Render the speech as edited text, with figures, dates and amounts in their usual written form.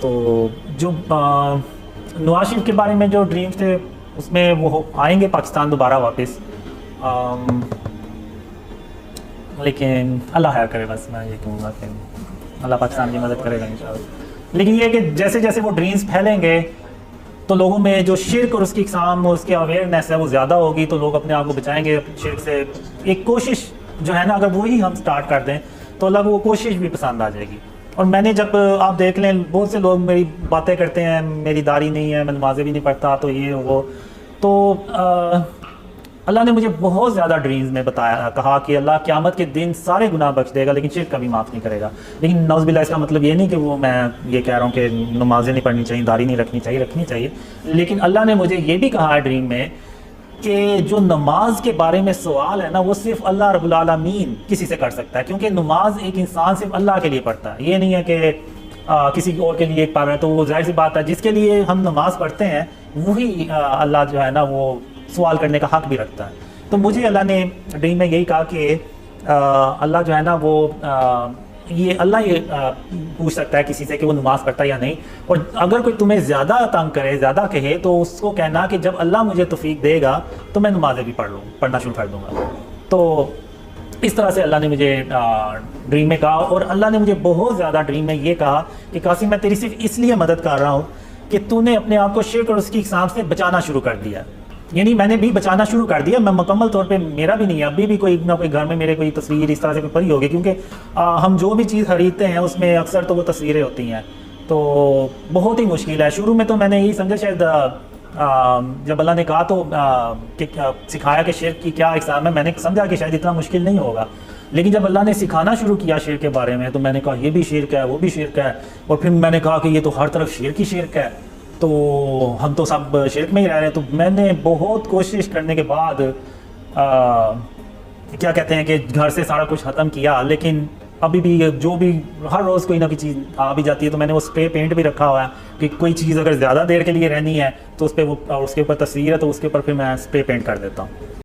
تو جو نواز شریف کے بارے میں جو ڈریمز تھے اس میں وہ آئیں گے پاکستان دوبارہ واپس، لیکن اللہ خیر کرے، بس میں یہ کہوں گا کہ اللہ پاکستان کی مدد کرے گا انشاءاللہ۔ لیکن یہ کہ جیسے جیسے وہ ڈریمز پھیلیں گے تو لوگوں میں جو شرک اور اس کی اقسام اور اس کی اویئرنیس ہے وہ زیادہ ہوگی، تو لوگ اپنے آپ کو بچائیں گے شرک سے۔ ایک کوشش جو ہے نا، اگر وہی ہم سٹارٹ کر دیں تو اللہ کو وہ کوشش بھی پسند آ جائے گی۔ اور میں نے جب آپ دیکھ لیں بہت سے لوگ میری باتیں کرتے ہیں، میری داڑھی نہیں ہے، میں نمازیں بھی نہیں پڑھتا، تو یہ وہ، تو اللہ نے مجھے بہت زیادہ ڈریمز میں بتایا، کہا کہ اللہ قیامت کے دن سارے گناہ بخش دے گا لیکن شرک کبھی معاف نہیں کرے گا۔ لیکن نعوذ باللہ اس کا مطلب یہ نہیں کہ وہ میں یہ کہہ رہا ہوں کہ نمازیں نہیں پڑھنی چاہیے، داڑھی نہیں رکھنی چاہیے، لیکن اللہ نے مجھے یہ بھی کہا ہے ڈریم میں کہ جو نماز کے بارے میں سوال ہے نا، وہ صرف اللہ رب العالمین کسی سے کر سکتا ہے، کیونکہ نماز ایک انسان صرف اللہ کے لیے پڑھتا ہے، یہ نہیں ہے کہ کسی اور کے لیے ایک پڑھ رہا ہے۔ تو وہ ظاہر سی بات ہے جس کے لیے ہم نماز پڑھتے ہیں وہی اللہ جو ہے نا وہ سوال کرنے کا حق بھی رکھتا ہے۔ تو مجھے اللہ نے ڈریم میں یہی کہا کہ اللہ جو ہے نا وہ اللہ یہ پوچھ سکتا ہے کسی سے کہ وہ نماز پڑھتا ہے یا نہیں، اور اگر کوئی تمہیں زیادہ تنگ کرے، زیادہ کہے، تو اس کو کہنا کہ جب اللہ مجھے توفیق دے گا تو میں نمازیں بھی پڑھنا شروع کر دوں گا۔ تو اس طرح سے اللہ نے مجھے ڈریم میں کہا، اور اللہ نے مجھے بہت زیادہ ڈریم میں یہ کہا کہ قاسم میں تیری صرف اس لیے مدد کر رہا ہوں کہ تو نے اپنے آپ کو شرک اور اس کی اقسام سے بچانا شروع کر دیا۔ یعنی میں نے بھی بچانا شروع کر دیا، میں مکمل طور پہ میرا بھی نہیں ہے، ابھی بھی کوئی نہ کوئی گھر میں میرے کوئی تصویر اس طرح سے کوئی پڑی ہوگی، کیونکہ ہم جو بھی چیز خریدتے ہیں اس میں اکثر تو وہ تصویریں ہوتی ہیں، تو بہت ہی مشکل ہے۔ شروع میں تو میں نے یہی سمجھا، شاید جب اللہ نے کہا تو کہ سکھایا کہ شرک کی کیا اقسام ہے، میں نے سمجھا کہ شاید اتنا مشکل نہیں ہوگا، لیکن جب اللہ نے سکھانا شروع کیا شرک کے بارے میں تو میں نے کہا یہ بھی شرک ہے، وہ بھی شرک ہے، اور پھر میں نے کہا کہ یہ تو ہر طرف شرک ہی شرک ہے، تو ہم تو سب شرک میں ہی رہ رہے ہیں۔ تو میں نے بہت کوشش کرنے کے بعد کیا کہتے ہیں کہ گھر سے سارا کچھ ختم کیا، لیکن ابھی بھی جو بھی ہر روز کوئی نہ کوئی چیز آ بھی جاتی ہے، تو میں نے وہ اسپرے پینٹ بھی رکھا ہوا ہے کہ کوئی چیز اگر زیادہ دیر کے لیے رہنی ہے تو اس پہ وہ اس کے اوپر تصویر ہے تو اس کے اوپر پھر میں اسپرے پینٹ کر دیتا ہوں۔